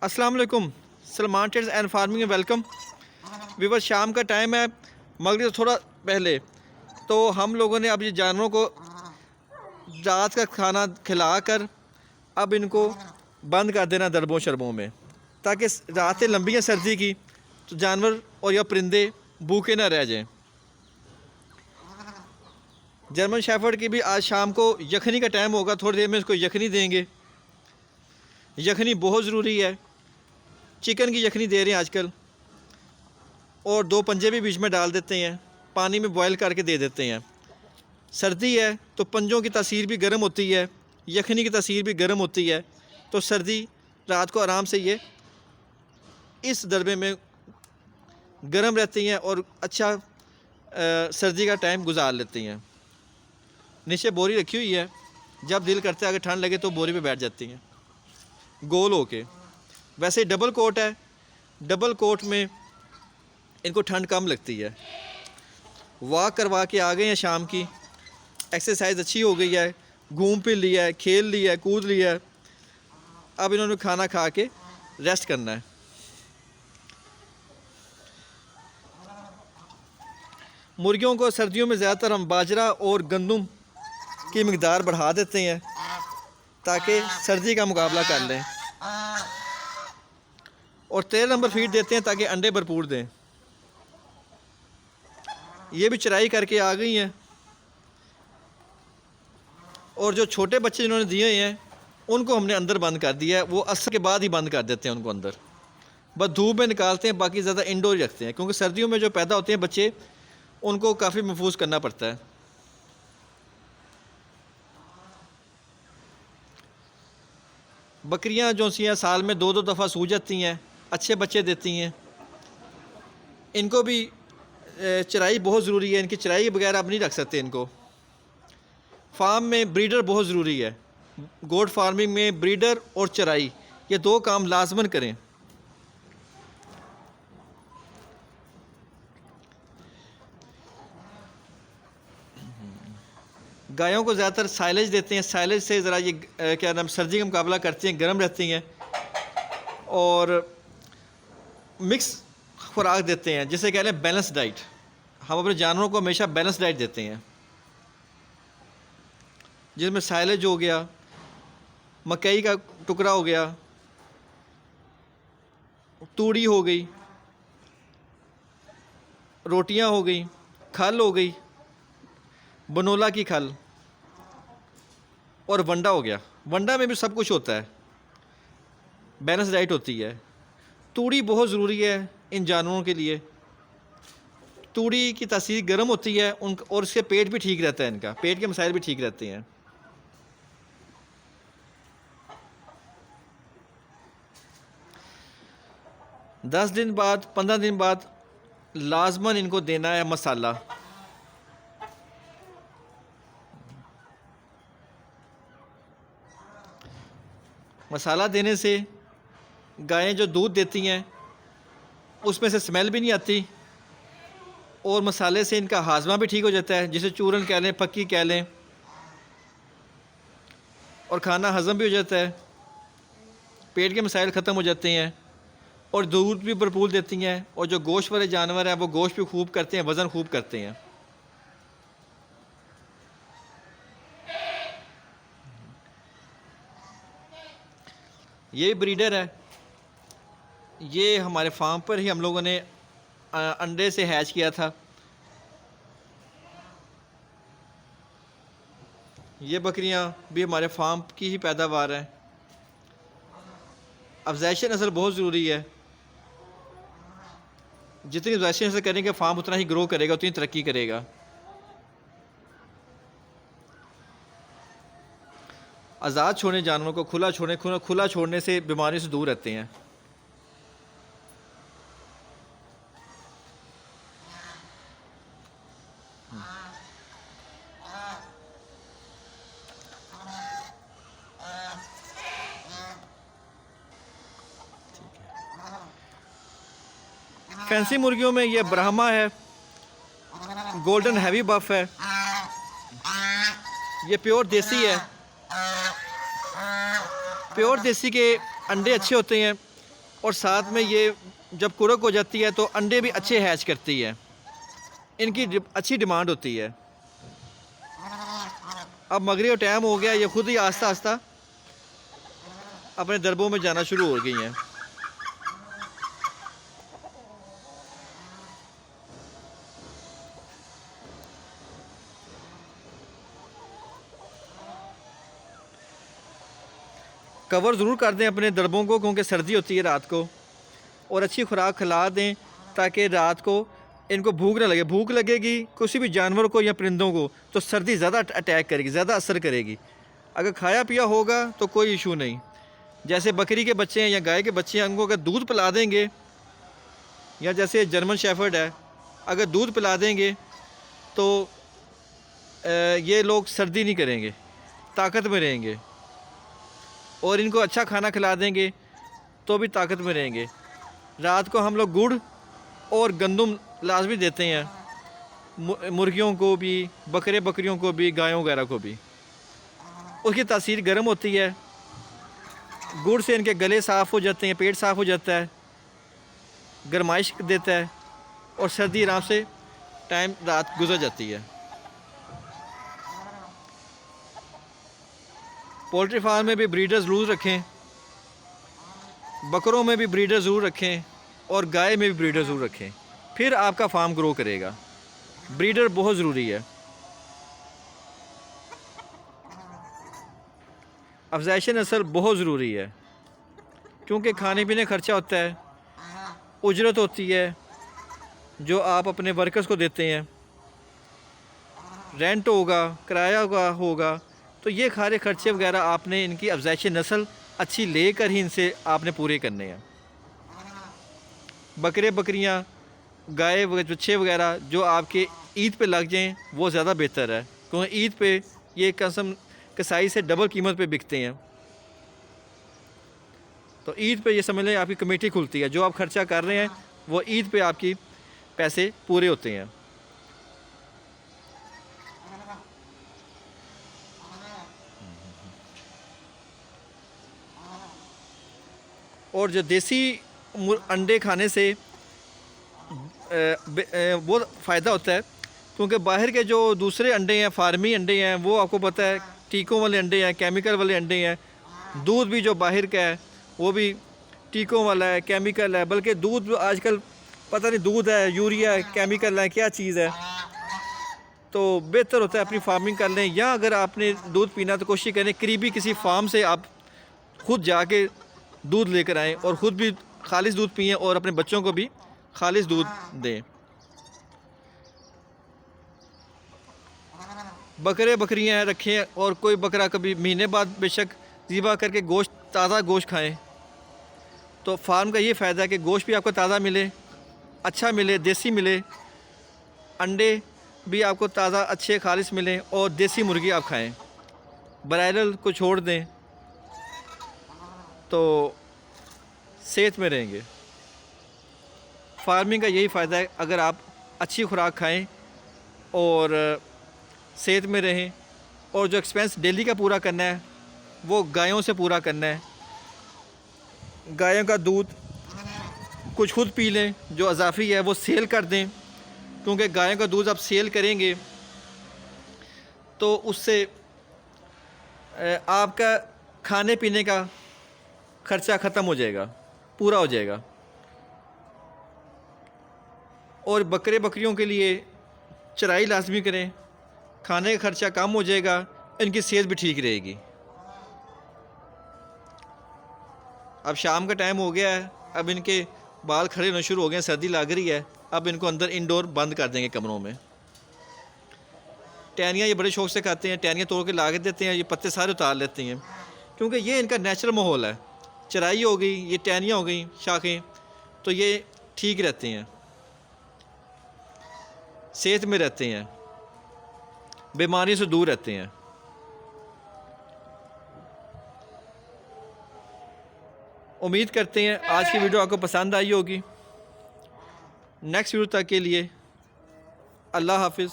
अस्सलाम वालेकुम। Salman trades and farming में वेलकम। वीवर शाम का टाइम है, मगरिब से थोड़ा पहले। तो हम लोगों ने अब ये जानवरों को रात का खाना खिलाकर अब इनको बंद कर देना दरबों शरबों में, ताकि रातें लंबी हैं सर्दी की, तो जानवर और या परिंदे भूखे ना रह जाएं। जर्मन शेफर्ड की भी आज शाम को यखनी का टाइम होगा, थोड़ी देर में इसको यखनी देंगे। यखनी बहुत ज़रूरी है, चिकन की यखनी दे रहे हैं आजकल, और 2 पंजे भी बीच में डाल देते हैं, पानी में बॉयल करके दे देते हैं। सर्दी है तो पंजों की तासीर भी गर्म होती है, यखनी की तासीर भी गर्म होती है, तो सर्दी रात को आराम से ये इस दरबे में गर्म रहती हैं और अच्छा सर्दी का टाइम गुजार लेती हैं। नीचे बोरी रखी हुई है, जब दिल करता है अगर ठंड लगे तो बोरी पे बैठ जाती हैं गोल होके। वैसे डबल कोट है, डबल कोट में इनको ठंड कम लगती है। वॉक करवा के आ गए हैं, शाम की एक्सरसाइज अच्छी हो गई है, घूम फिर लिया है, खेल लिया है, कूद लिया है। अब इन्होंने खाना खा के रेस्ट करना है। मुर्गियों को सर्दियों में ज़्यादातर हम बाजरा और गंदम की मिकदार बढ़ा देते हैं ताकि सर्दी का मुकाबला कर लें, और 13 नंबर फीड देते हैं ताकि अंडे भरपूर दें। ये भी चराई करके आ गई हैं, और जो छोटे बच्चे जिन्होंने दिए हुए हैं उनको हमने अंदर बंद कर दिया है। वो असर के बाद ही बंद कर देते हैं उनको अंदर, बस धूप में निकालते हैं, बाकी ज़्यादा इंडोर ही रखते हैं, क्योंकि सर्दियों में जो पैदा होते हैं बच्चे उनको काफ़ी महफूज करना पड़ता है। बकरियां जो सी हैं साल में 2-2 दफ़ा सूज जाती हैं, अच्छे बच्चे देती हैं। इनको भी चराई बहुत ज़रूरी है, इनकी चराई के बगैर आप नहीं रख सकते इनको। फार्म में ब्रीडर बहुत ज़रूरी है, गोट फार्मिंग में ब्रीडर और चराई ये 2 काम लाजमन करें। गायों को ज़्यादातर साइलेज देते हैं, साइलेज से ज़रा ये क्या नाम सर्दी का मुकाबला करती हैं, गर्म रहती हैं, और मिक्स खुराक देते हैं, जिसे कह रहे हैं बैलेंस डाइट। हम अपने जानवरों को हमेशा बैलेंस डाइट देते हैं, जिसमें साइलेज हो गया, मकई का टुकड़ा हो गया, तूड़ी हो गई, रोटियां हो गई, खल हो गई, बनोला की खल, और वंडा हो गया। वंडा में भी सब कुछ होता है, बैलेंस डाइट होती है। तूड़ी बहुत ज़रूरी है इन जानवरों के लिए। तूड़ी की तासीर गर्म होती है और इसके पेट भी ठीक रहता है, इनका पेट के मसाइल भी ठीक रहते हैं। दस दिन बाद 15 दिन बाद लाजमन इनको देना है मसाला। मसाला देने से गायें जो दूध देती हैं उसमें से स्मेल भी नहीं आती, और मसाले से इनका हाजमा भी ठीक हो जाता है, जिसे चूरन कह लें, पक्की कह लें, और खाना हज़म भी हो जाता है, पेट के मसाइल ख़त्म हो जाते हैं, और दूध भी भरपूर देती हैं। और जो गोश्त वाले जानवर हैं वो गोश्त भी खूब करते हैं, वज़न खूब करते हैं। ये ब्रीडर है, ये हमारे फार्म पर ही हम लोगों ने अंडे से हैच किया था। ये बकरियां भी हमारे फार्म की ही पैदावार हैं। अफज़ाइश नस्ल बहुत ज़रूरी है, जितनी अफज़ाइश नस्ल करेंगे फार्म उतना ही ग्रो करेगा, उतनी तरक्की करेगा। आज़ाद छोड़ने जानवरों को, खुला छोड़ने से बीमारियों से दूर रहते हैं। फैंसी मुर्गियों में ये ब्राह्मा है, गोल्डन हैवी बफ है, ये प्योर देसी है। प्योर देसी के अंडे अच्छे होते हैं, और साथ में ये जब कुरक हो जाती है तो अंडे भी अच्छे हैच करती है, इनकी अच्छी डिमांड होती है। अब मगरिब का टाइम हो गया, ये खुद ही आस्ता आस्ता अपने दरबों में जाना शुरू हो गई हैं। कवर ज़रूर कर दें अपने दरबों को, क्योंकि सर्दी होती है रात को, और अच्छी खुराक खिला दें ताकि रात को इनको भूख ना लगे। भूख लगेगी किसी भी जानवर को या परिंदों को तो सर्दी ज़्यादा अटैक करेगी, ज़्यादा असर करेगी। अगर खाया पिया होगा तो कोई इशू नहीं। जैसे बकरी के बच्चे हैं या गाय के बच्चे हैं, उनको अगर दूध पिला देंगे, या जैसे जर्मन शेफर्ड है, अगर दूध पिला देंगे तो ये लोग सर्दी नहीं करेंगे, ताकत में रहेंगे। और इनको अच्छा खाना खिला देंगे तो भी ताकत में रहेंगे। रात को हम लोग गुड़ और गंदम लाजमी देते हैं, मुर्गियों को भी, बकरियों को भी, गायों वगैरह को भी। उसकी तासीर गर्म होती है, गुड़ से इनके गले साफ़ हो जाते हैं, पेट साफ़ हो जाता है, गर्माइश देता है, और सर्दी आराम से टाइम रात गुजर जाती है। पोल्ट्री फार्म में भी ब्रीडर ज़रूर रखें, बकरों में भी ब्रीडर ज़रूर रखें, और गाय में भी ब्रीडर ज़रूर रखें, फिर आपका फार्म ग्रो करेगा। ब्रीडर बहुत ज़रूरी है। अफज़ाइश नस्ल बहुत ज़रूरी है, क्योंकि खाने पीने खर्चा होता है, उजरत होती है जो आप अपने वर्कर्स को देते हैं, रेंट होगा, किराया होगा, तो ये सारे खर्चे वगैरह आपने इनकी अफज़ाइश नस्ल अच्छी लेकर ही इनसे आपने पूरे करने हैं। बकरियां, गाय बच्चे वगैरह जो आपके ईद पे लग जाएं वो ज़्यादा बेहतर है, क्योंकि ईद पे ये कसम कसाई से डबल कीमत पे बिकते हैं। तो ईद पे ये समझ लें आपकी कमेटी खुलती है, जो आप खर्चा कर रहे हैं वो ईद पे आपकी पैसे पूरे होते हैं। और जो देसी अंडे खाने से बहुत फ़ायदा होता है, क्योंकि बाहर के जो दूसरे अंडे हैं, फार्मी अंडे हैं, वो आपको पता है टीकों वाले अंडे हैं, केमिकल वाले अंडे हैं। दूध भी जो बाहर का है वो भी टीकों वाला है, केमिकल है। बल्कि दूध आजकल पता नहीं दूध है, यूरिया है, केमिकल है, क्या चीज़ है। तो बेहतर होता है अपनी फार्मिंग कर लें, या अगर आपने दूध पीना तो कोशिश करें करीबी किसी फार्म से आप खुद जाके दूध लेकर आएँ और ख़ुद भी खालिश दूध पिएँ और अपने बच्चों को भी खालिश दूध दें। बकरियां रखें, और कोई बकरा कभी महीने बाद बेशक ज़िबा करके गोश्त, ताज़ा गोश्त खाएं। तो फार्म का ये फ़ायदा है कि गोश्त भी आपको ताज़ा मिले, अच्छा मिले, देसी मिले, अंडे भी आपको ताज़ा अच्छे खालिश मिलें, और देसी मुर्गी आप खाएं। ब्रायलर को छोड़ दें तो सेहत में रहेंगे। फार्मिंग का यही फ़ायदा है, अगर आप अच्छी खुराक खाएं और सेहत में रहें, और जो एक्सपेंस डेली का पूरा करना है वो गायों से पूरा करना है। गायों का दूध कुछ खुद पी लें, जो अजाफ़ी है वो सेल कर दें, क्योंकि गायों का दूध आप सेल करेंगे तो उससे आपका खाने पीने का खर्चा ख़त्म हो जाएगा, पूरा हो जाएगा। और बकरियों के लिए चराई लाजमी करें, खाने का खर्चा कम हो जाएगा, इनकी सेहत भी ठीक रहेगी। अब शाम का टाइम हो गया है, अब इनके बाल खड़े होने शुरू हो गए हैं, सर्दी लग रही है। अब इनको अंदर इंडोर बंद कर देंगे कमरों में। टहनियाँ ये बड़े शौक से खाते हैं, टहनियाँ तोड़ के ला के देते हैं, ये पत्ते सारे उतार लेते हैं, क्योंकि ये इनका नेचुरल माहौल है। चराई हो गई, ये टहनियाँ हो गई, शाखें, तो ये ठीक रहते हैं, सेहत में रहते हैं, बीमारी से दूर रहते हैं। उम्मीद करते हैं आज की वीडियो आपको पसंद आई होगी। नेक्स्ट वीडियो तक के लिए अल्लाह हाफिज़।